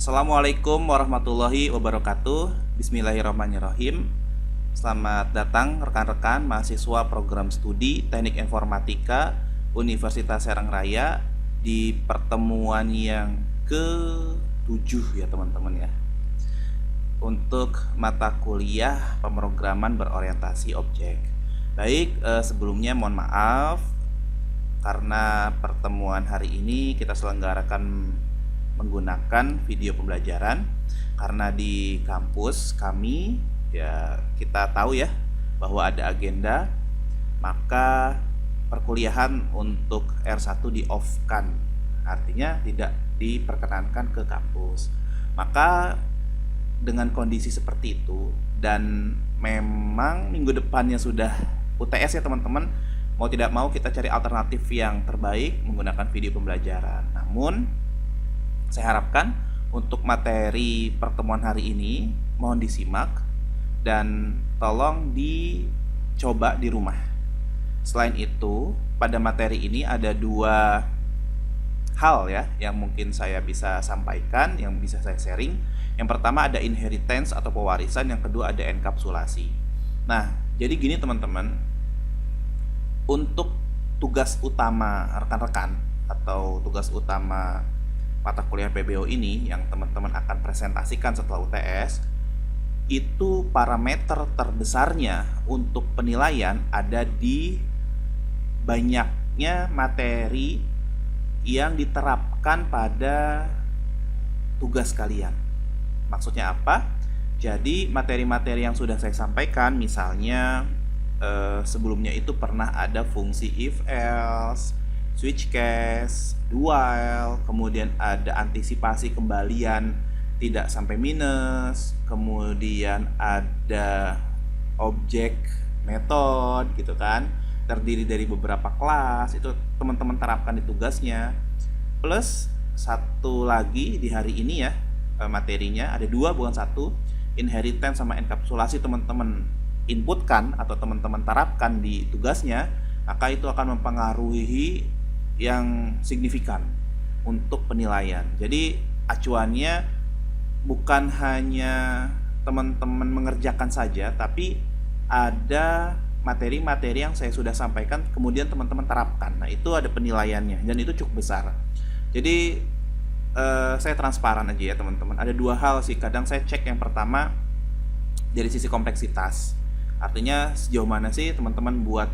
Assalamualaikum warahmatullahi wabarakatuh. Bismillahirrahmanirrahim. Selamat datang rekan-rekan mahasiswa program studi Teknik Informatika Universitas Serang Raya di pertemuan yang ke-7 ya teman-teman ya. Untuk mata kuliah pemrograman berorientasi objek. Baik, sebelumnya mohon maaf karena pertemuan hari ini kita selenggarakan menggunakan video pembelajaran karena di kampus kami ya kita tahu ya bahwa ada agenda, maka perkuliahan untuk R1 di off-kan, artinya tidak diperkenankan ke kampus. Maka dengan kondisi seperti itu dan memang minggu depannya sudah UTS ya teman-teman, mau tidak mau kita cari alternatif yang terbaik menggunakan video pembelajaran. Namun saya harapkan untuk materi pertemuan hari ini mohon disimak dan tolong dicoba di rumah. Selain itu, pada materi ini ada dua hal ya yang mungkin saya bisa sampaikan, yang bisa saya sharing. Yang pertama ada inheritance atau pewarisan, yang kedua ada enkapsulasi. Nah, jadi gini teman-teman, untuk tugas utama rekan-rekan atau tugas utama mata kuliah PBO ini yang teman-teman akan presentasikan setelah UTS, itu parameter terbesarnya untuk penilaian ada di banyaknya materi yang diterapkan pada tugas kalian. Maksudnya apa? Jadi materi-materi yang sudah saya sampaikan, misalnya sebelumnya itu pernah ada fungsi if else, switch case, dual, kemudian ada antisipasi kembalian tidak sampai minus, kemudian ada objek method gitu kan, terdiri dari beberapa kelas, itu teman-teman terapkan di tugasnya. Plus satu lagi di hari ini ya, materinya ada dua bukan satu, inheritance sama enkapsulasi teman-teman inputkan atau teman-teman terapkan di tugasnya, maka itu akan mempengaruhi yang signifikan untuk penilaian. Jadi acuannya bukan hanya teman-teman mengerjakan saja, tapi ada materi-materi yang saya sudah sampaikan kemudian teman-teman terapkan. Nah, itu ada penilaiannya dan itu cukup besar. Jadi saya transparan aja ya teman-teman. Ada dua hal sih, kadang saya cek. Yang pertama dari sisi kompleksitas, artinya sejauh mana sih teman-teman buat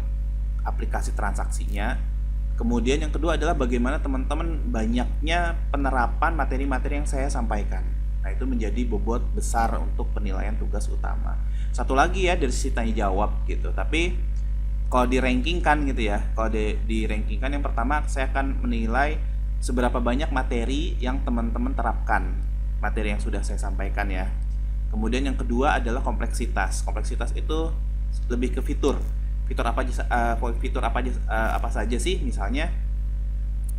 aplikasi transaksinya. Kemudian yang kedua adalah bagaimana teman-teman banyaknya penerapan materi-materi yang saya sampaikan. Nah, itu menjadi bobot besar untuk penilaian tugas utama. Satu lagi ya dari sisi tanya jawab gitu. Tapi kalau di ranking kan gitu ya, kalau di ranking kan yang pertama saya akan menilai seberapa banyak materi yang teman-teman terapkan, materi yang sudah saya sampaikan ya. Kemudian yang kedua adalah kompleksitas. Kompleksitas itu lebih ke fitur apa saja sih, misalnya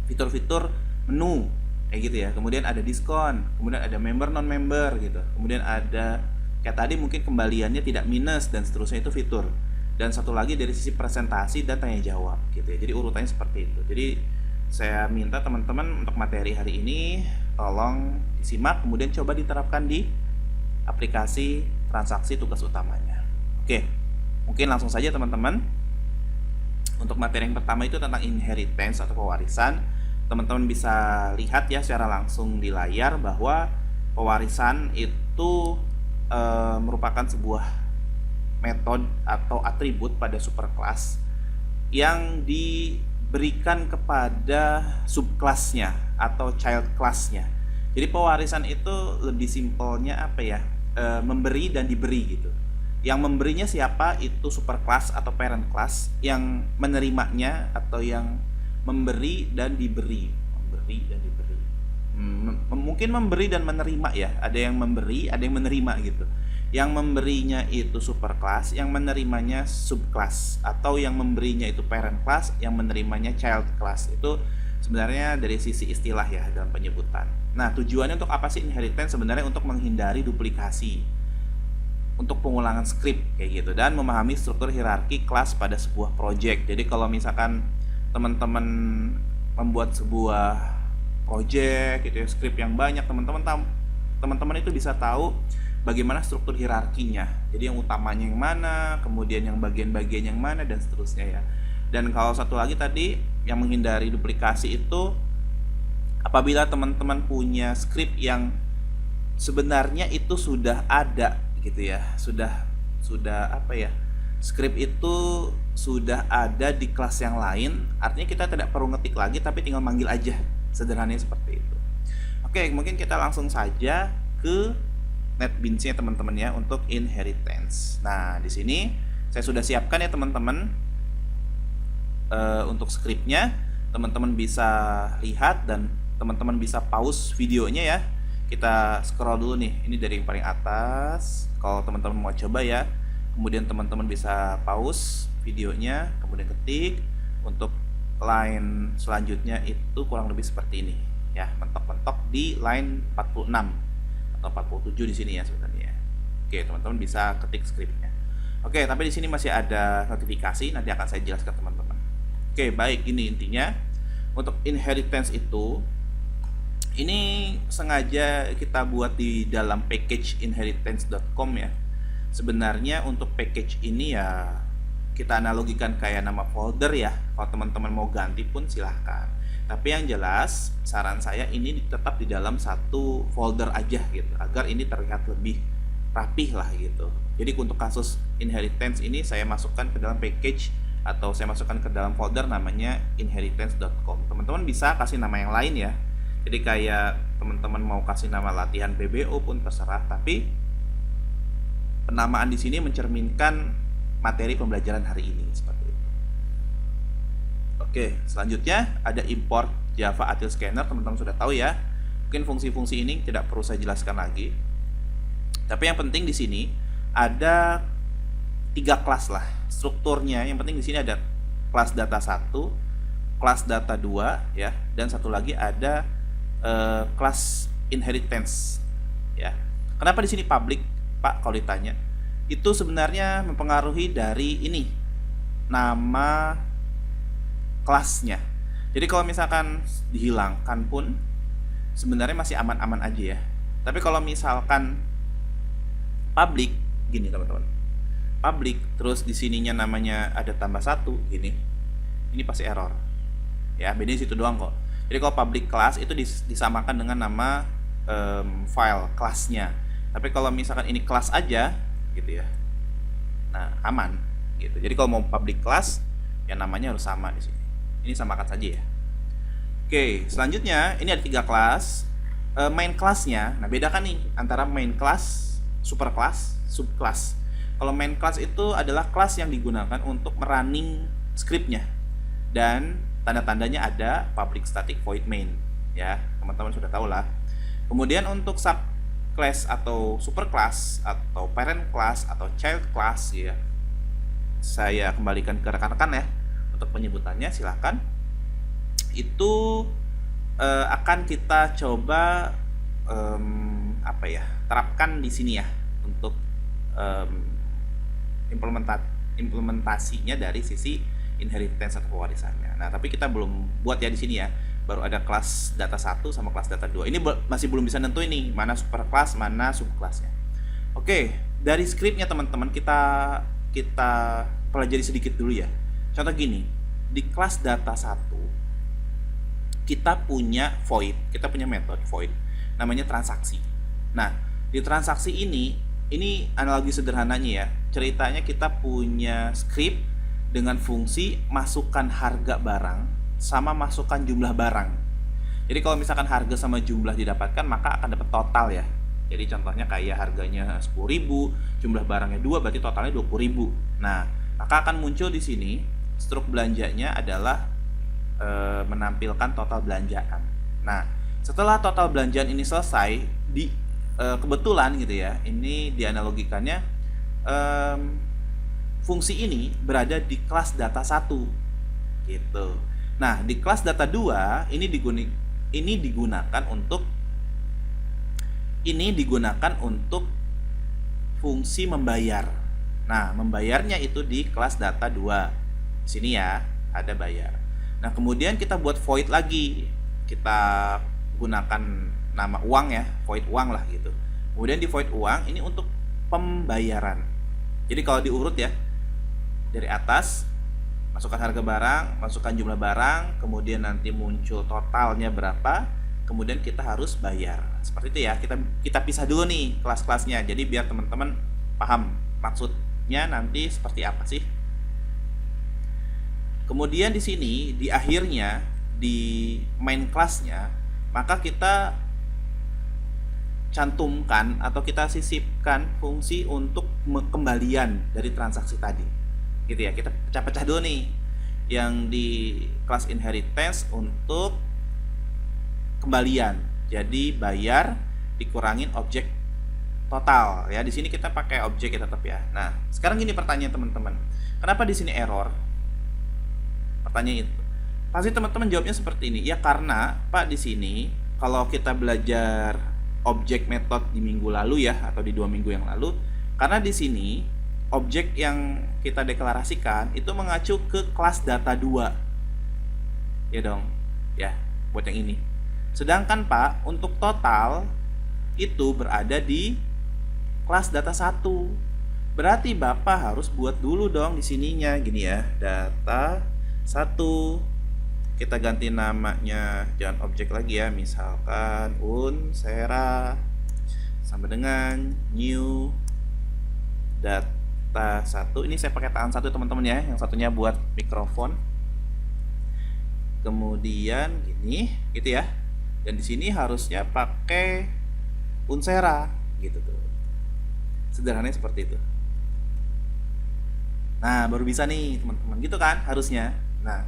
fitur-fitur menu kayak gitu ya, kemudian ada diskon, kemudian ada member non member gitu, kemudian ada kayak tadi mungkin kembaliannya tidak minus dan seterusnya, itu fitur. Dan satu lagi dari sisi presentasi dan tanya jawab gitu ya, jadi urutannya seperti itu. Jadi saya minta teman-teman untuk materi hari ini tolong disimak kemudian coba diterapkan di aplikasi transaksi tugas utamanya. Oke. Mungkin langsung saja teman-teman. Untuk materi yang pertama itu tentang inheritance atau pewarisan. Teman-teman bisa lihat ya secara langsung di layar bahwa pewarisan itu merupakan sebuah metode atau atribut pada superclass yang diberikan kepada subclassnya atau child classnya. Jadi pewarisan itu lebih simpelnya apa ya? Memberi dan diberi gitu. Yang memberinya siapa? Itu superclass atau parent class. Yang menerimanya atau yang memberi dan diberi. Memberi dan diberi. Mungkin memberi dan menerima ya. Ada yang memberi, ada yang menerima gitu. Yang memberinya itu superclass, yang menerimanya subclass. Atau yang memberinya itu parent class, yang menerimanya child class. Itu sebenarnya dari sisi istilah ya dalam penyebutan. Nah, tujuannya untuk apa sih inheritance? Sebenarnya untuk menghindari duplikasi, untuk pengulangan skrip kayak gitu, dan memahami struktur hierarki kelas pada sebuah project. Jadi kalau misalkan teman-teman membuat sebuah project gitu ya, skrip yang banyak, teman-teman teman-teman itu bisa tahu bagaimana struktur hierarkinya. Jadi yang utamanya yang mana, kemudian yang bagian-bagian yang mana, dan seterusnya ya. Dan kalau satu lagi tadi yang menghindari duplikasi itu, apabila teman-teman punya script yang sebenarnya itu sudah ada gitu ya, sudah apa ya, script itu sudah ada di kelas yang lain, artinya kita tidak perlu ngetik lagi tapi tinggal manggil aja, sederhananya seperti itu. Oke, mungkin kita langsung saja ke NetBeans-nya teman-teman ya, untuk inheritance. Nah, di sini saya sudah siapkan ya teman-teman untuk scriptnya. Teman-teman bisa lihat dan teman-teman bisa pause videonya ya. Kita scroll dulu nih, ini dari yang paling atas. Kalau teman-teman mau coba ya, kemudian teman-teman bisa pause videonya, kemudian ketik. Untuk line selanjutnya itu kurang lebih seperti ini ya, mentok-mentok di line 46 atau 47 di sini ya sebenarnya. Oke, teman-teman bisa ketik scriptnya. Oke, tapi di sini masih ada notifikasi, nanti akan saya jelaskan teman-teman. Oke, baik, ini intinya. Untuk inheritance itu, ini sengaja kita buat di dalam package inheritance.com ya. Sebenarnya untuk package ini ya kita analogikan kayak nama folder ya. Kalau teman-teman mau ganti pun silahkan. Tapi yang jelas saran saya ini tetap di dalam satu folder aja gitu, agar ini terlihat lebih rapih lah gitu. Jadi untuk kasus inheritance ini saya masukkan ke dalam package atau saya masukkan ke dalam folder namanya inheritance.com. Teman-teman bisa kasih nama yang lain ya. Jadi kayak teman-teman mau kasih nama latihan PBO pun terserah, tapi penamaan di sini mencerminkan materi pembelajaran hari ini seperti itu. Oke, selanjutnya ada import Java Util Scanner, teman-teman sudah tahu ya. Mungkin fungsi-fungsi ini tidak perlu saya jelaskan lagi. Tapi yang penting di sini ada 3 kelas lah strukturnya. Yang penting di sini ada kelas data 1, kelas data 2 ya, dan satu lagi ada kelas inheritance ya. Kenapa di sini public, Pak? Kalau ditanya, itu sebenarnya mempengaruhi dari ini nama kelasnya. Jadi kalau misalkan dihilangkan pun sebenarnya masih aman-aman aja ya. Tapi kalau misalkan public gini teman-teman, public terus di sininya namanya ada tambah 1 gini, ini pasti error ya. Bedanya situ doang kok. Jadi kalau public class itu disamakan dengan nama file kelasnya. Tapi kalau misalkan ini kelas aja gitu ya, nah aman gitu. Jadi kalau mau public class ya namanya harus sama di sini. Ini samakan saja ya. Oke, selanjutnya ini ada 3 kelas. Main kelasnya, nah bedakan nih antara main class, super class, subclass. Kalau main class itu adalah kelas yang digunakan untuk merunning scriptnya, dan tanda-tandanya ada public static void main ya, teman-teman sudah tahu lah. Kemudian untuk subclass atau superclass atau parent class atau child class ya, saya kembalikan ke rekan-rekan ya untuk penyebutannya, silahkan. Itu akan kita coba terapkan di sini ya untuk implementasinya dari sisi inheritance atau pewarisannya. Nah, tapi kita belum buat ya di sini ya. Baru ada kelas data 1 sama kelas data 2. Ini masih belum bisa nentuin nih mana superclass, mana subclassnya. Oke, dari scriptnya teman-teman kita pelajari sedikit dulu ya. Contoh gini, di kelas data 1 kita punya void, kita punya metode void namanya transaksi. Nah, di transaksi ini analogi sederhananya ya. Ceritanya kita punya script dengan fungsi masukkan harga barang sama masukkan jumlah barang. Jadi kalau misalkan harga sama jumlah didapatkan, maka akan dapat total ya. Jadi contohnya kayak harganya 10.000, jumlah barangnya 2, berarti totalnya 20.000. Nah, maka akan muncul di sini struk belanjanya adalah menampilkan total belanjaan. Nah, setelah total belanjaan ini selesai, kebetulan gitu ya, ini dianalogikannya fungsi ini berada di kelas data 1 gitu. Nah, di kelas data 2 ini digunakan untuk fungsi membayar. Nah, membayarnya itu di kelas data 2. Di sini ya, ada bayar. Nah, kemudian kita buat void lagi. Kita gunakan nama uang ya, void uang lah gitu. Kemudian di void uang ini untuk pembayaran. Jadi kalau diurut ya, dari atas masukkan harga barang, masukkan jumlah barang, kemudian nanti muncul totalnya berapa, kemudian kita harus bayar. Seperti itu ya. Kita pisah dulu nih kelas-kelasnya. Jadi biar teman-teman paham maksudnya nanti seperti apa sih. Kemudian di sini di akhirnya di main kelasnya, maka kita cantumkan atau kita sisipkan fungsi untuk kembalian dari transaksi tadi. Gitu ya. Kita pecah-pecah dulu nih yang di kelas inheritance untuk kembalian. Jadi bayar dikurangin objek total ya. Di sini kita pakai objek ya tetap ya. Nah, sekarang gini pertanyaan teman-teman. Kenapa di sini error? Pertanyaan itu. Pasti teman-teman jawabnya seperti ini. Ya karena Pak di sini kalau kita belajar objek metode di minggu lalu ya atau di 2 minggu yang lalu, karena di sini objek yang kita deklarasikan itu mengacu ke kelas data 2. Ya dong. Ya, buat yang ini. Sedangkan Pak, untuk total itu berada di kelas data 1. Berarti Bapak harus buat dulu dong di sininya gini ya, data 1. Kita ganti namanya, jangan objek lagi ya, misalkan unsera sama dengan new data 1. Ini saya pakai tangan 1 teman-teman ya, yang satunya buat mikrofon. Kemudian gini, gitu ya. Dan di sini harusnya pakai unsera gitu tuh. Sederhananya seperti itu. Nah, baru bisa nih teman-teman, gitu kan harusnya. Nah,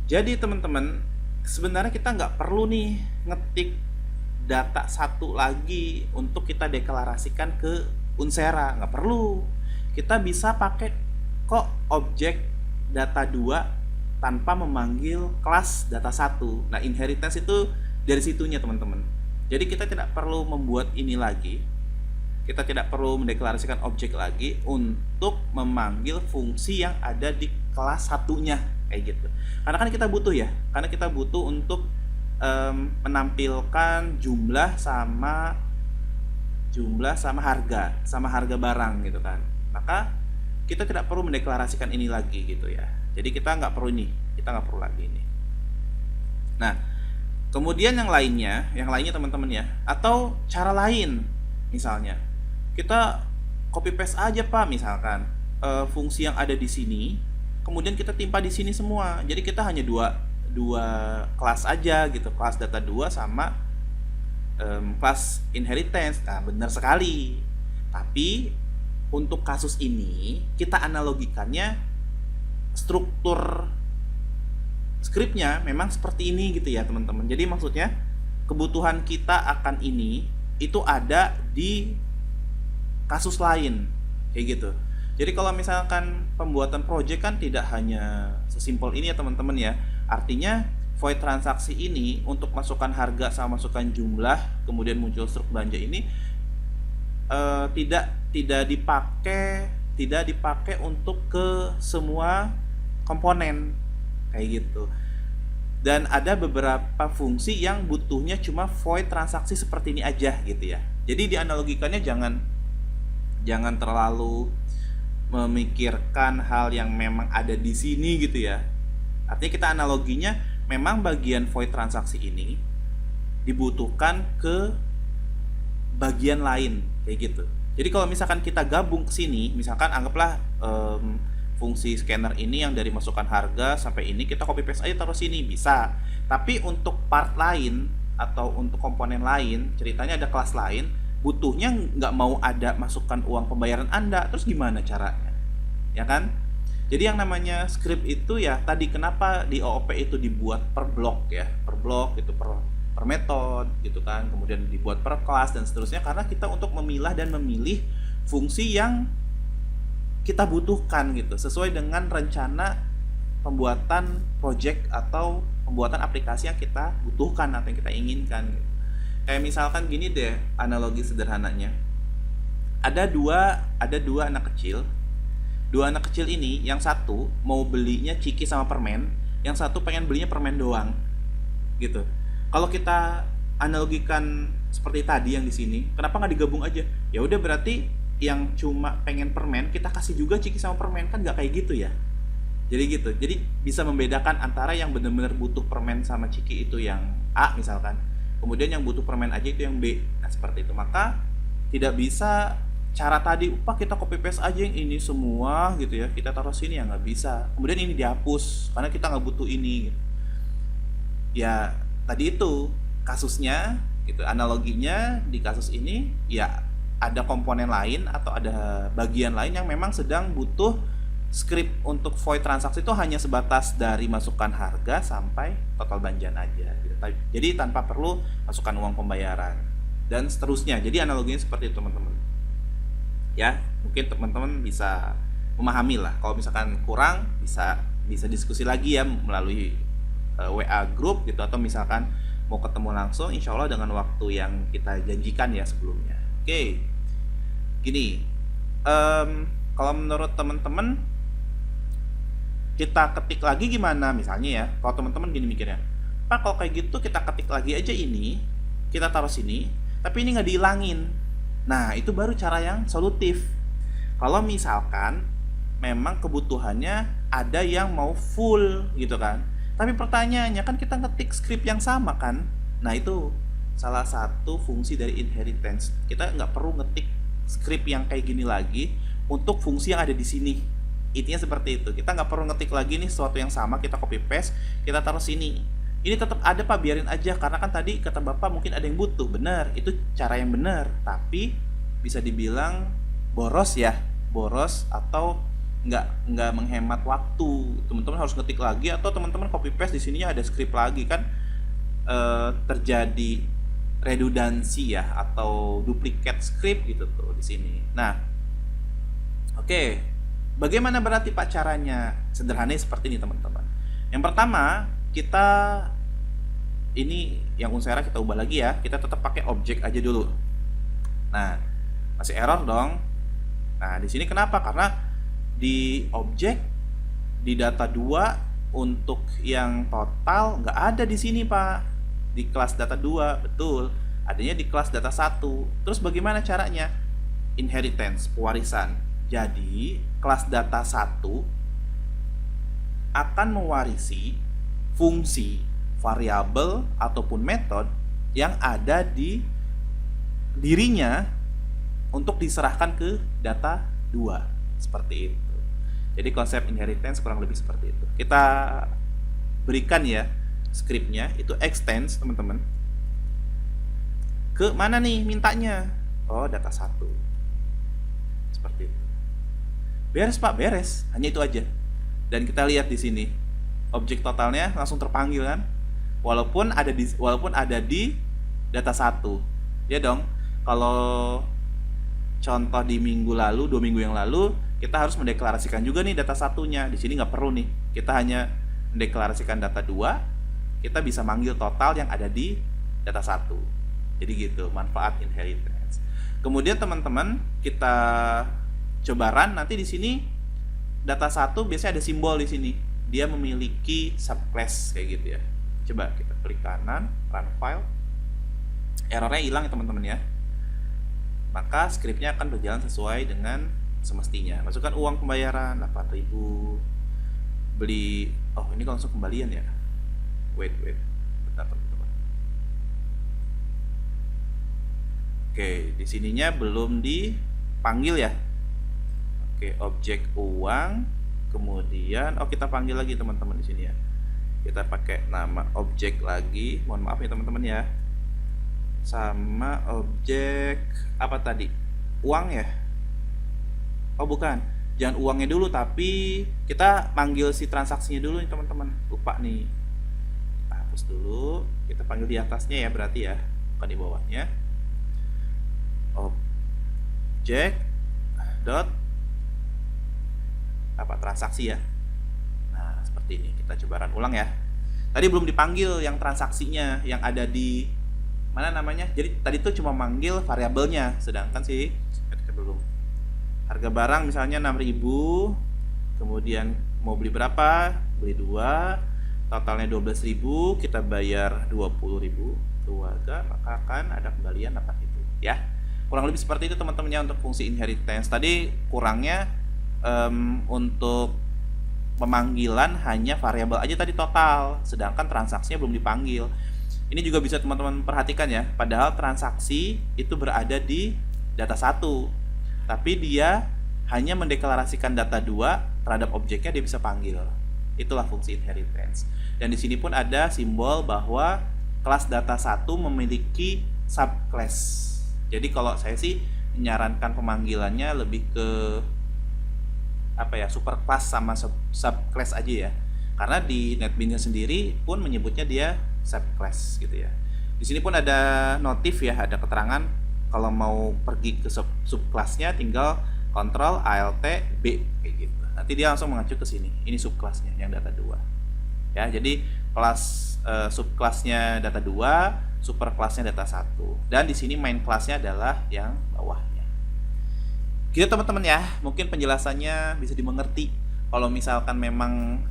jadi teman-teman, sebenarnya kita nggak perlu nih ngetik data 1 lagi untuk kita deklarasikan ke unsera, nggak perlu. Kita bisa pakai kok objek data 2 tanpa memanggil kelas data 1. Nah, inheritance itu dari situnya teman-teman. Jadi kita tidak perlu membuat ini lagi. Kita tidak perlu mendeklarasikan objek lagi untuk memanggil fungsi yang ada di kelas satunya kayak gitu. Karena kan kita butuh ya, karena kita butuh untuk menampilkan jumlah sama harga barang gitu kan. Maka kita tidak perlu mendeklarasikan ini lagi gitu ya. Jadi kita nggak perlu lagi ini. Nah, kemudian yang lainnya teman-teman ya, atau cara lain misalnya kita copy paste aja Pak, misalkan fungsi yang ada di sini kemudian kita timpa di sini semua. Jadi kita hanya dua kelas aja gitu, kelas data 2 sama kelas inheritance. Nah, benar sekali. Tapi untuk kasus ini kita analogikannya struktur skripnya memang seperti ini gitu ya teman-teman. Jadi maksudnya kebutuhan kita akan ini itu ada di kasus lain kayak gitu. Jadi kalau misalkan pembuatan project kan tidak hanya sesimpel ini ya teman-teman ya. Artinya void transaksi ini untuk masukkan harga sama masukkan jumlah kemudian muncul struk belanja ini tidak dipakai untuk ke semua komponen kayak gitu. Dan ada beberapa fungsi yang butuhnya cuma void transaksi seperti ini aja gitu ya. Jadi dianalogikannya jangan terlalu memikirkan hal yang memang ada di sini gitu ya. Artinya kita analoginya memang bagian void transaksi ini dibutuhkan ke bagian lain kayak gitu. Jadi kalau misalkan kita gabung ke sini, misalkan anggaplah fungsi scanner ini yang dari masukkan harga sampai ini kita copy paste aja taruh sini bisa. Tapi untuk part lain atau untuk komponen lain, ceritanya ada kelas lain, butuhnya nggak mau ada masukkan uang pembayaran Anda, terus gimana caranya? Ya kan? Jadi yang namanya script itu ya tadi kenapa di OOP itu dibuat per blok ya, per blok itu per metode gitu kan, kemudian dibuat per kelas dan seterusnya karena kita untuk memilah dan memilih fungsi yang kita butuhkan gitu sesuai dengan rencana pembuatan project atau pembuatan aplikasi yang kita butuhkan atau yang kita inginkan gitu. Kayak misalkan gini deh analogi sederhananya. Ada dua anak kecil. Dua anak kecil ini yang satu mau belinya ciki sama permen, yang satu pengen belinya permen doang. Gitu. Kalau kita analogikan seperti tadi yang di sini, kenapa nggak digabung aja? Ya udah berarti yang cuma pengen permen kita kasih juga ciki sama permen, kan nggak kayak gitu ya. Jadi gitu. Jadi bisa membedakan antara yang benar-benar butuh permen sama ciki itu yang A misalkan. Kemudian yang butuh permen aja itu yang B. Nah, seperti itu. Maka tidak bisa cara tadi, Pak kita copy paste aja yang ini semua gitu ya. Kita taruh sini, ya nggak bisa. Kemudian ini dihapus karena kita nggak butuh ini gitu. Ya tadi itu kasusnya gitu, analoginya di kasus ini ya ada komponen lain atau ada bagian lain yang memang sedang butuh script untuk void transaksi itu hanya sebatas dari masukkan harga sampai total belanjaan aja gitu. Jadi tanpa perlu masukkan uang pembayaran dan seterusnya. Jadi analoginya seperti itu teman-teman. Ya, mungkin teman-teman bisa memahami lah. Kalau misalkan kurang bisa diskusi lagi ya melalui WA group gitu, atau misalkan mau ketemu langsung insya Allah dengan waktu yang kita janjikan ya sebelumnya. Oke. Gini, kalau menurut teman-teman kita ketik lagi gimana misalnya ya, kalau teman-teman gini mikirnya, Pak kalau kayak gitu kita ketik lagi aja ini, kita taruh sini, tapi ini nggak dihilangin. Nah itu baru cara yang solutif. Kalau misalkan memang kebutuhannya ada yang mau full gitu kan, tapi pertanyaannya kan kita ngetik script yang sama kan. Nah itu salah satu fungsi dari inheritance. Kita nggak perlu ngetik script yang kayak gini lagi untuk fungsi yang ada di sini. Intinya seperti itu. Kita nggak perlu ngetik lagi nih sesuatu yang sama, kita copy paste, kita taruh sini. Ini tetap ada Pak, biarin aja karena kan tadi kata Bapak mungkin ada yang butuh. Benar, itu cara yang benar. Tapi bisa dibilang boros ya, boros atau nggak menghemat waktu. Teman-teman harus ngetik lagi atau teman-teman copy paste di sininya ada script lagi kan, terjadi redundansi ya atau duplikat script gitu tuh di sini. Nah, oke. Bagaimana berarti Pak caranya? Sederhananya seperti ini teman-teman. Yang pertama, kita ini yang unsera kita ubah lagi ya. Kita tetap pakai objek aja dulu. Nah, masih error dong. Nah, di sini kenapa? Karena di objek di data 2 untuk yang total nggak ada di sini Pak. Di kelas data 2, betul. Adanya di kelas data 1. Terus bagaimana caranya? Inheritance, pewarisan. Jadi, kelas data 1 akan mewarisi fungsi, variabel, ataupun metode yang ada di dirinya untuk diserahkan ke data 2. Seperti itu. Jadi konsep inheritance kurang lebih seperti itu. Kita berikan ya scriptnya, itu extends teman-teman. Ke mana nih mintanya? Oh, data 1. Seperti itu. Beres Pak, beres. Hanya itu aja. Dan kita lihat di sini objek totalnya langsung terpanggil kan? Walaupun ada di data 1. Ya dong. Kalau contoh di minggu lalu, 2 minggu yang lalu, kita harus mendeklarasikan juga nih data satunya. Di sini nggak perlu nih. Kita hanya mendeklarasikan data 2. Kita bisa manggil total yang ada di data 1. Jadi gitu, manfaat inheritance. Kemudian teman-teman, kita coba run. Nanti di sini data 1 biasanya ada simbol di sini. Dia memiliki subclass kayak gitu ya. Coba kita klik kanan, run file. Errornya hilang ya teman-teman ya. Maka scriptnya akan berjalan sesuai dengan semestinya. Masukkan uang pembayaran 8.000. Beli, oh ini langsung kembalian ya. Wait. Bentar teman-teman. Oke, di sininya belum dipanggil ya. Oke, objek uang, kemudian kita panggil lagi teman-teman di sini ya. Kita pakai nama objek lagi. Mohon maaf ya teman-teman ya. Sama objek apa tadi? Uang ya? Oh bukan. Jangan uangnya dulu, tapi kita panggil si transaksinya dulu nih teman-teman. Lupa nih. Hapus dulu. Kita panggil di atasnya ya berarti ya, bukan di bawahnya. Objek dot transaksi ya. Nah seperti ini. Kita coba run ulang ya. Tadi belum dipanggil yang transaksinya yang ada di mana namanya. Jadi tadi tuh cuma manggil variabelnya, sedangkan sih kita belum. Harga barang misalnya 6.000, kemudian mau beli berapa? Beli 2, totalnya 12.000, kita bayar 20.000. keluarga, maka akan ada kembalian data itu, ya. Kurang lebih seperti itu teman-temannya untuk fungsi inheritance. Tadi kurangnya untuk pemanggilan hanya variabel aja tadi total, sedangkan transaksinya belum dipanggil. Ini juga bisa teman-teman perhatikan ya, padahal transaksi itu berada di data 1, tapi dia hanya mendeklarasikan data 2 terhadap objeknya, dia bisa panggil. Itulah fungsi inheritance. Dan di sini pun ada simbol bahwa kelas data 1 memiliki subclass. Jadi kalau saya sih menyarankan pemanggilannya lebih ke superclass sama subclass aja ya. Karena di NetBeans sendiri pun menyebutnya dia subclass gitu ya. Di sini pun ada notif ya, ada keterangan kalau mau pergi ke subclassnya tinggal Ctrl Alt B kayak gitu. Nanti dia langsung mengacu ke sini. Ini subclassnya yang data 2. Ya, jadi kelas subclassnya data 2, superclassnya data 1. Dan di sini main classnya adalah yang bawahnya. Gitu teman-teman ya, mungkin penjelasannya bisa dimengerti. Kalau misalkan memang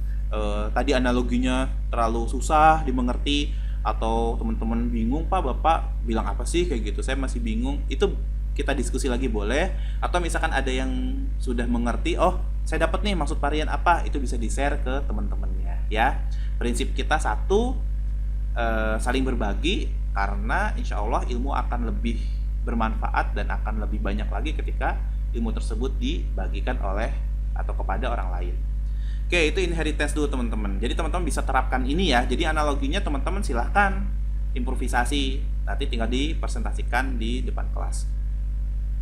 tadi analoginya terlalu susah dimengerti, atau teman-teman bingung, Pak, Bapak bilang apa sih kayak gitu, saya masih bingung, itu kita diskusi lagi boleh. Atau misalkan ada yang sudah mengerti, oh saya dapat nih maksud varian apa, itu bisa di-share ke teman-temannya ya. Prinsip kita satu, saling berbagi, karena insya Allah ilmu akan lebih bermanfaat dan akan lebih banyak lagi ketika ilmu tersebut dibagikan oleh atau kepada orang lain. Oke, itu inheritance dulu teman-teman. Jadi teman-teman bisa terapkan ini ya. Jadi analoginya teman-teman silahkan improvisasi, nanti tinggal dipresentasikan di depan kelas.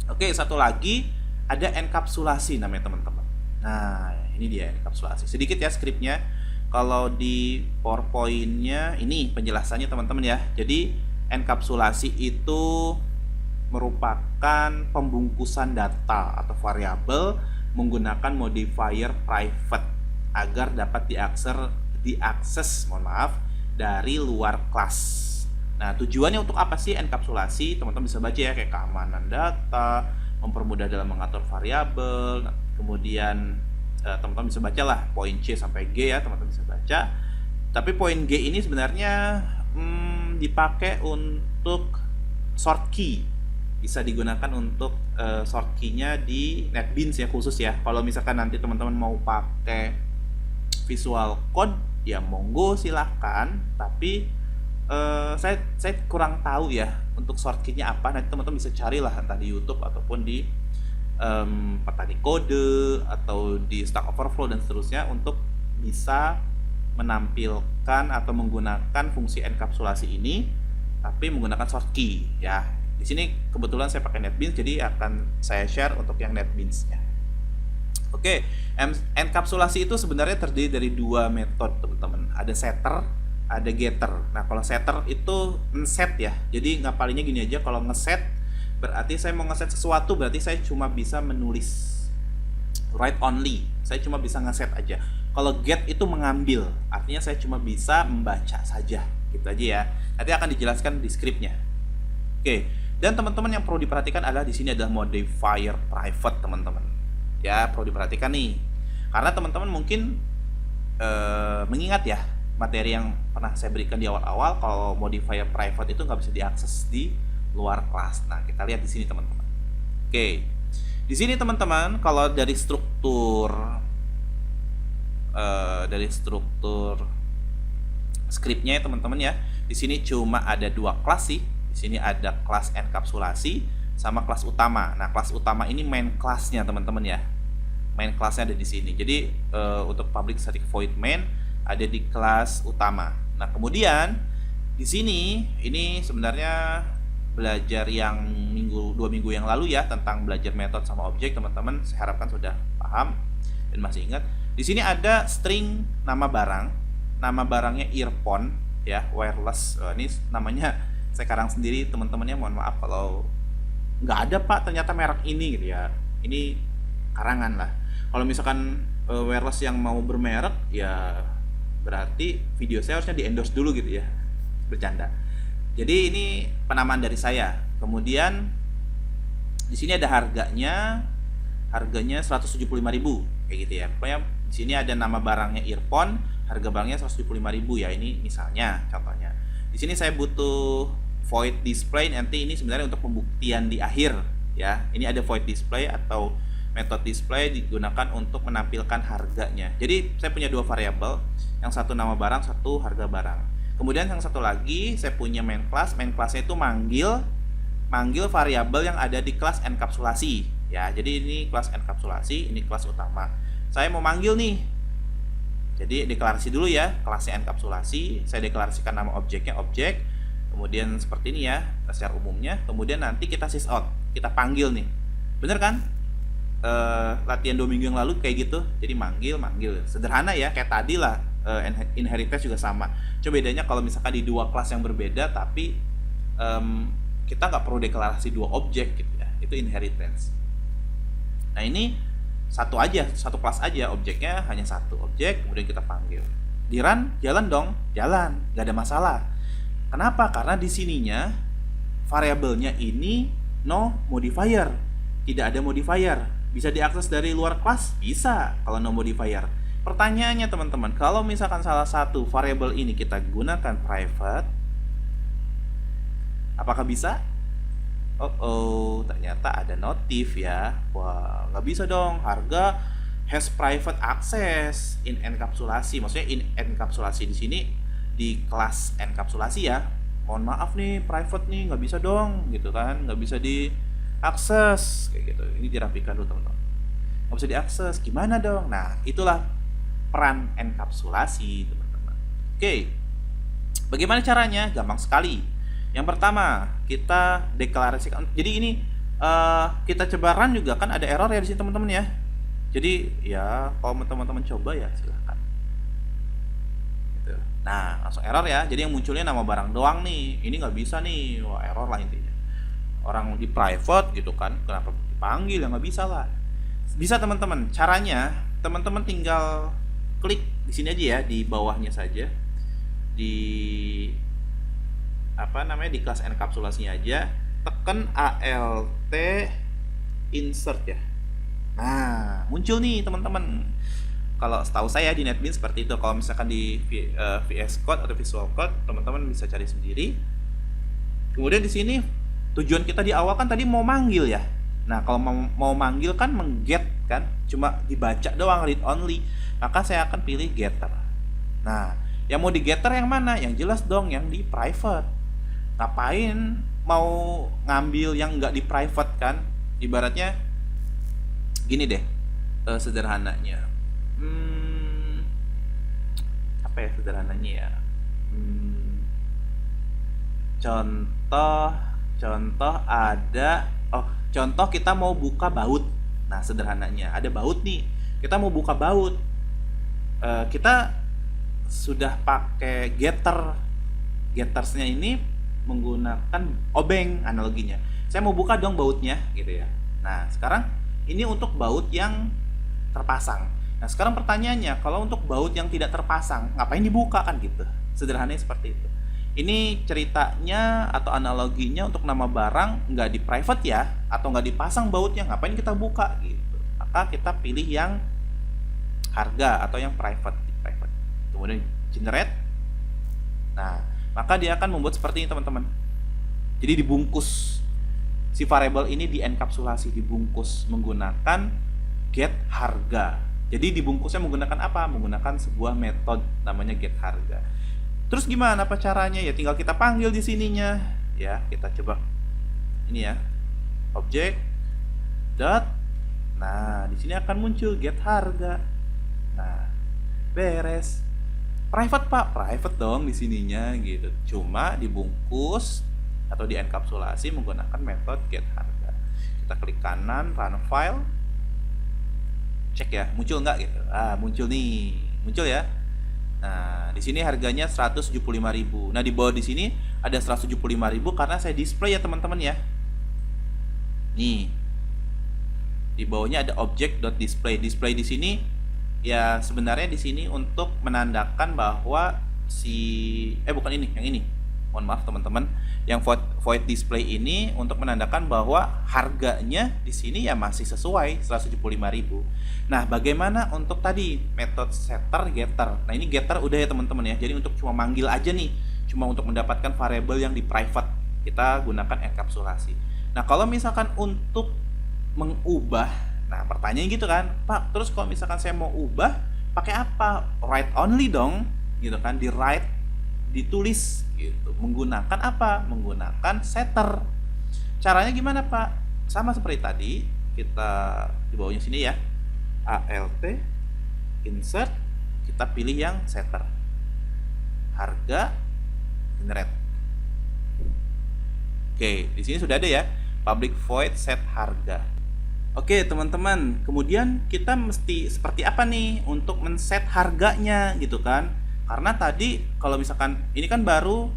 Oke, satu lagi ada enkapsulasi namanya teman-teman. Nah, ini dia enkapsulasi. Sedikit ya skripnya. Kalau di PowerPoint-nya ini penjelasannya teman-teman ya. Jadi enkapsulasi itu merupakan pembungkusan data atau variabel menggunakan modifier private agar dapat diakses dari luar kelas. Nah, tujuannya untuk apa sih enkapsulasi? Teman-teman bisa baca ya, kayak keamanan data, mempermudah dalam mengatur variabel. Kemudian teman-teman bisa baca lah poin C sampai G ya, teman-teman bisa baca. Tapi poin G ini sebenarnya dipakai untuk short key. Bisa digunakan untuk short key-nya di NetBeans ya, khusus ya. Kalau misalkan nanti teman-teman mau pakai visual code ya monggo silahkan, tapi saya kurang tahu ya untuk short key-nya apa. Nanti teman-teman bisa carilah entah di YouTube ataupun di petani kode atau di Stack Overflow dan seterusnya untuk bisa menampilkan atau menggunakan fungsi enkapsulasi ini tapi menggunakan short key ya. Di sini kebetulan saya pakai NetBeans, jadi akan saya share untuk yang NetBeans-nya. Oke, enkapsulasi itu sebenarnya terdiri dari dua metode teman-teman. Ada setter, ada getter. Nah, kalau setter itu ngeset ya. Jadi ngapalinnya gini aja, kalau ngeset berarti saya mau ngeset sesuatu, berarti saya cuma bisa menulis write only. Saya cuma bisa ngeset aja. Kalau get itu mengambil, artinya saya cuma bisa membaca saja. Gitu aja ya. Nanti akan dijelaskan di skripnya. Oke, dan teman-teman yang perlu diperhatikan adalah di sini adalah modifier private teman-teman. Ya, perlu diperhatikan nih. Karena teman-teman mungkin mengingat ya materi yang pernah saya berikan di awal-awal, kalau modifier private itu nggak bisa diakses di luar kelas. Nah, kita lihat di sini teman-teman. Oke, di sini teman-teman kalau dari struktur skripnya ya teman-teman ya, di sini cuma ada dua kelas sih. Di sini ada kelas enkapsulasi sama kelas utama. Nah, kelas utama ini main kelasnya teman-teman ya. Main kelasnya ada di sini. Jadi untuk public static void main ada di kelas utama. Nah, kemudian di sini ini sebenarnya belajar yang 2 minggu yang lalu ya tentang belajar metode sama objek, teman-teman saya harapkan sudah paham dan masih ingat. Di sini ada string nama barang. Nama barangnya earphone ya, wireless. Ini namanya saya karang sendiri teman-temannya, mohon maaf kalau nggak ada Pak ternyata merek ini gitu ya. Ini karangan lah. Kalau misalkan wireless yang mau bermerek ya berarti video saya harusnya di endorse dulu gitu ya. Bercanda. Jadi ini penamaan dari saya. Kemudian di sini ada harganya 175.000 kayak gitu ya. Pokoknya di sini ada nama barangnya earphone, harga barangnya 175.000 ya. Ini misalnya contohnya. Di sini saya butuh void display nanti ini sebenarnya untuk pembuktian di akhir ya. Ini ada void display atau metode display digunakan untuk menampilkan harganya. Jadi saya punya dua variabel, yang satu nama barang, satu harga barang. Kemudian yang satu lagi saya punya main class. Main classnya itu manggil variabel yang ada di kelas enkapsulasi ya. Jadi ini kelas enkapsulasi, ini kelas utama. Saya mau manggil nih. Jadi deklarasi dulu ya, kelasnya enkapsulasi. Saya deklarasikan nama objeknya objek. Kemudian seperti ini ya secara umumnya. Kemudian nanti kita sysout, kita panggil nih. Bener kan? Latihan 2 minggu yang lalu kayak gitu. Jadi manggil, sederhana ya, kayak tadi lah. Inheritance juga sama. Cuma bedanya kalau misalkan di dua kelas yang berbeda, tapi kita nggak perlu deklarasi dua objek gitu ya. Itu inheritance. Nah ini satu kelas aja, objeknya hanya satu objek, kemudian kita panggil. Di run jalan dong, jalan, nggak ada masalah. Kenapa? Karena di sininya variabelnya ini no modifier, tidak ada modifier. Bisa diakses dari luar kelas? Bisa kalau no modifier. Pertanyaannya teman-teman, kalau misalkan salah satu variabel ini kita gunakan private, apakah bisa? Oh, ternyata ada notif ya. Wah, nggak bisa dong. Harga has private access in enkapsulasi. Maksudnya in enkapsulasi di sini di kelas enkapsulasi ya. Mohon maaf nih, private nih nggak bisa dong, gitu kan? Nggak bisa diakses kayak gitu. Ini dirapikan dulu teman-teman. Nggak bisa diakses, gimana dong? Nah, itulah peran enkapsulasi teman-teman. Oke, bagaimana caranya? Gampang sekali. Yang pertama, kita deklarasikan. Jadi ini kita coba run juga kan ada error ya di sini teman-teman ya. Jadi ya kalau teman-teman coba ya silahkan. Gitu. Nah langsung error ya. Jadi yang munculnya nama barang doang nih. Ini nggak bisa nih. Wah error lah intinya. Orang di private gitu kan. Kenapa dipanggil ya nggak bisa lah. Bisa teman-teman. Caranya teman-teman tinggal klik di sini aja ya, di bawahnya saja. Di di kelas enkapsulasinya aja, tekan alt insert ya. Nah muncul nih teman-teman. Kalau setahu saya di NetBeans seperti itu. Kalau misalkan di VS Code atau Visual Code teman-teman bisa cari sendiri. Kemudian di sini tujuan kita di awal kan tadi mau manggil ya. Nah kalau mau manggil kan mengget kan, cuma dibaca doang, read only, maka saya akan pilih getter. Nah yang mau di getter yang mana? Yang jelas dong yang di private. Ngapain mau ngambil yang nggak di private kan? Ibaratnya gini deh, sederhananya. Apa ya sederhananya ya? Contoh ada, contoh kita mau buka baut. Nah sederhananya ada baut nih, kita mau buka baut. Kita sudah pakai gettersnya ini menggunakan obeng analoginya. Saya mau buka dong bautnya gitu ya. Nah sekarang ini untuk baut yang terpasang. Nah sekarang pertanyaannya, kalau untuk baut yang tidak terpasang ngapain dibuka kan gitu. Sederhananya seperti itu. Ini ceritanya atau analoginya untuk nama barang nggak di private ya, atau nggak dipasang bautnya, ngapain kita buka gitu. Maka kita pilih yang harga atau yang private. Kemudian generate. Nah maka dia akan membuat seperti ini teman-teman. Jadi dibungkus si variabel ini, di enkapsulasi, dibungkus menggunakan get harga. Jadi dibungkusnya menggunakan apa? Menggunakan sebuah metode namanya get harga. Terus gimana apa caranya? Ya tinggal kita panggil di sininya. Ya kita coba ini ya, objek dot. Nah di sini akan muncul get harga. Nah beres. Private pak, private dong di sininya gitu. Cuma dibungkus atau dienkapsulasi menggunakan metode get harga. Kita klik kanan, run file, cek ya, muncul nggak gitu. Muncul nih, muncul ya. Nah di sini harganya 175.000. Nah di bawah di sini ada 175.000 karena saya display ya teman-teman ya. Nih di bawahnya ada object.display. Display di sini ya sebenarnya di sini untuk menandakan bahwa bukan ini, yang ini. Mohon maaf teman-teman. Yang void display ini untuk menandakan bahwa harganya di sini ya masih sesuai 175.000. Nah, bagaimana untuk tadi metode setter getter? Nah, ini getter udah ya teman-teman ya. Jadi untuk cuma manggil aja nih, cuma untuk mendapatkan variabel yang di private. kita gunakan enkapsulasi. Nah, kalau misalkan untuk mengubah, nah pertanyaan gitu kan, Pak, terus kalau misalkan saya mau ubah pakai apa? Write only dong, gitu kan, di write, ditulis gitu. Menggunakan apa? Menggunakan setter. Caranya gimana, Pak? Sama seperti tadi, kita di bawahnya sini ya, ALT, insert, kita pilih yang setter, harga, generate. Oke, di sini sudah ada ya, public void set harga. Oke teman-teman, kemudian kita mesti seperti apa nih untuk men-set harganya gitu kan? Karena tadi kalau misalkan ini kan baru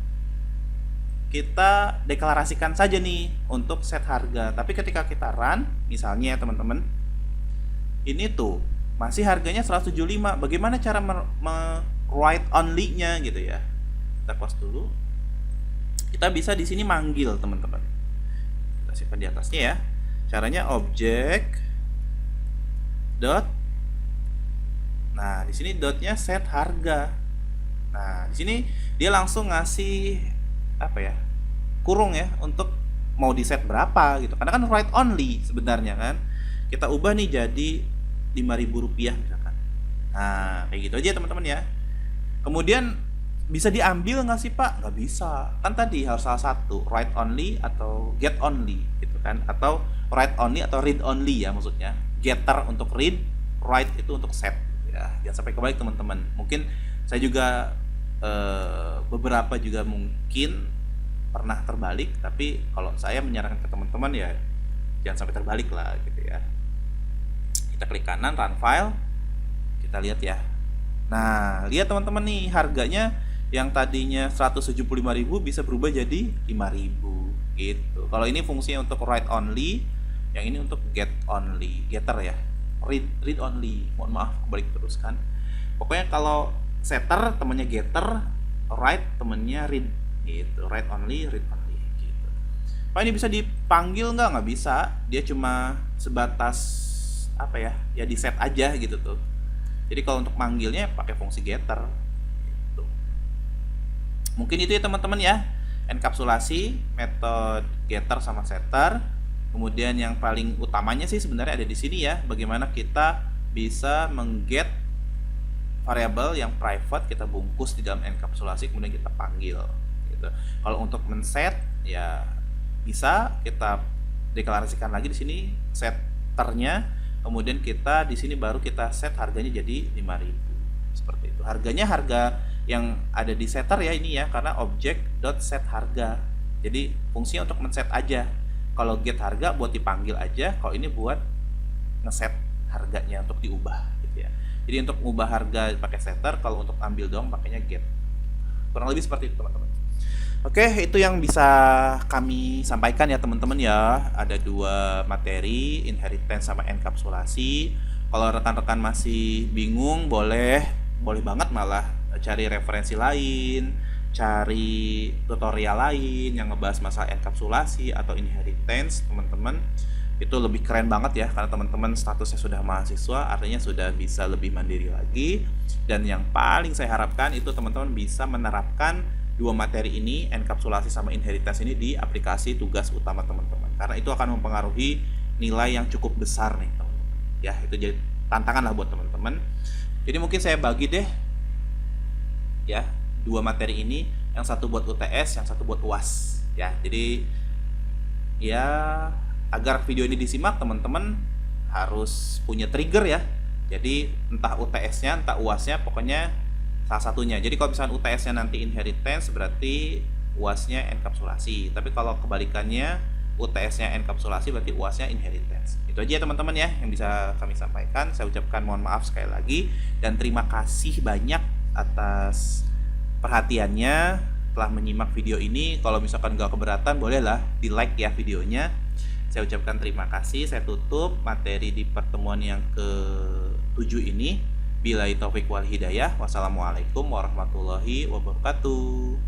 kita deklarasikan saja nih untuk set harga, tapi ketika kita run, misalnya ya teman-teman, ini tuh masih harganya 175. Bagaimana cara write only-nya gitu ya? Kita close dulu. Kita bisa di sini manggil teman-teman. Kita simpan di atasnya ya. Caranya object dot. Nah, di sini dotnya set harga. Nah, di sini dia langsung ngasih apa ya? Kurung ya untuk mau di set berapa gitu. Karena kan write only sebenarnya kan. Kita ubah nih jadi Rp5.000 misalkan. Nah, kayak gitu aja teman-teman ya. Kemudian bisa diambil nggak sih Pak? Nggak bisa. Kan tadi harus salah satu, write only atau get only gitu kan. Atau write only atau read only ya maksudnya. Getter untuk read, write itu untuk set ya. Jangan sampai kebalik teman-teman. Mungkin saya juga beberapa juga mungkin pernah terbalik, tapi kalau saya menyarankan ke teman-teman ya jangan sampai terbalik lah gitu ya. Kita klik kanan, run file, kita lihat ya. Nah, lihat teman-teman nih, harganya yang tadinya 175.000 bisa berubah jadi 5.000 gitu. Kalau ini fungsinya untuk write only, yang ini untuk get only, getter ya, read only. Mohon maaf, kebalik terus kan. Pokoknya kalau setter temennya getter, write temennya read gitu. Write only, read only gitu. Pak, ini bisa dipanggil nggak? Nggak bisa. Dia cuma sebatas apa ya? Ya di set aja gitu tuh. Jadi kalau untuk manggilnya pakai fungsi getter gitu. Mungkin itu ya teman-teman ya, enkapsulasi, metode getter sama setter. Kemudian yang paling utamanya sih sebenarnya ada di sini ya, bagaimana kita bisa mengget variabel yang private, kita bungkus di dalam enkapsulasi kemudian kita panggil gitu. Kalau untuk men-set ya bisa kita deklarasikan lagi di sini setternya, kemudian kita di sini baru kita set harganya jadi 5.000 seperti itu. Harganya harga yang ada di setter ya ini ya, karena object.set harga. Jadi fungsinya untuk men-set aja. Kalau get harga buat dipanggil aja, kalau ini buat ngeset harganya untuk diubah gitu ya. Jadi untuk mengubah harga pakai setter, kalau untuk ambil dong pakainya get. Kurang lebih seperti itu teman-teman. Oke, itu yang bisa kami sampaikan ya teman-teman ya. Ada 2 materi, inheritance sama enkapsulasi. Kalau rekan-rekan masih bingung, boleh banget malah cari referensi lain, cari tutorial lain yang ngebahas masalah enkapsulasi atau inheritance, teman-teman. Itu lebih keren banget ya, karena teman-teman statusnya sudah mahasiswa, artinya sudah bisa lebih mandiri lagi. Dan yang paling saya harapkan itu teman-teman bisa menerapkan 2 materi ini, enkapsulasi sama inheritance ini, di aplikasi tugas utama teman-teman, karena itu akan mempengaruhi nilai yang cukup besar nih teman-teman ya. Itu jadi tantangan lah buat teman-teman. Jadi mungkin saya bagi deh ya 2 materi ini, yang satu buat UTS, yang satu buat UAS ya. Jadi ya agar video ini disimak, teman-teman harus punya trigger ya. Jadi entah UTS-nya, entah UAS-nya, pokoknya salah satunya. Jadi kalau misalnya UTS-nya nanti inheritance, berarti UAS-nya enkapsulasi. Tapi kalau kebalikannya, UTS-nya enkapsulasi, berarti UAS-nya inheritance. Itu aja teman-teman ya yang bisa kami sampaikan. Saya ucapkan mohon maaf sekali lagi, dan terima kasih banyak atas perhatiannya telah menyimak video ini. Kalau misalkan nggak keberatan, bolehlah di like ya videonya. Saya ucapkan terima kasih. Saya tutup materi di pertemuan yang ke-7 ini. Billahi taufiq wal hidayah. Wassalamualaikum warahmatullahi wabarakatuh.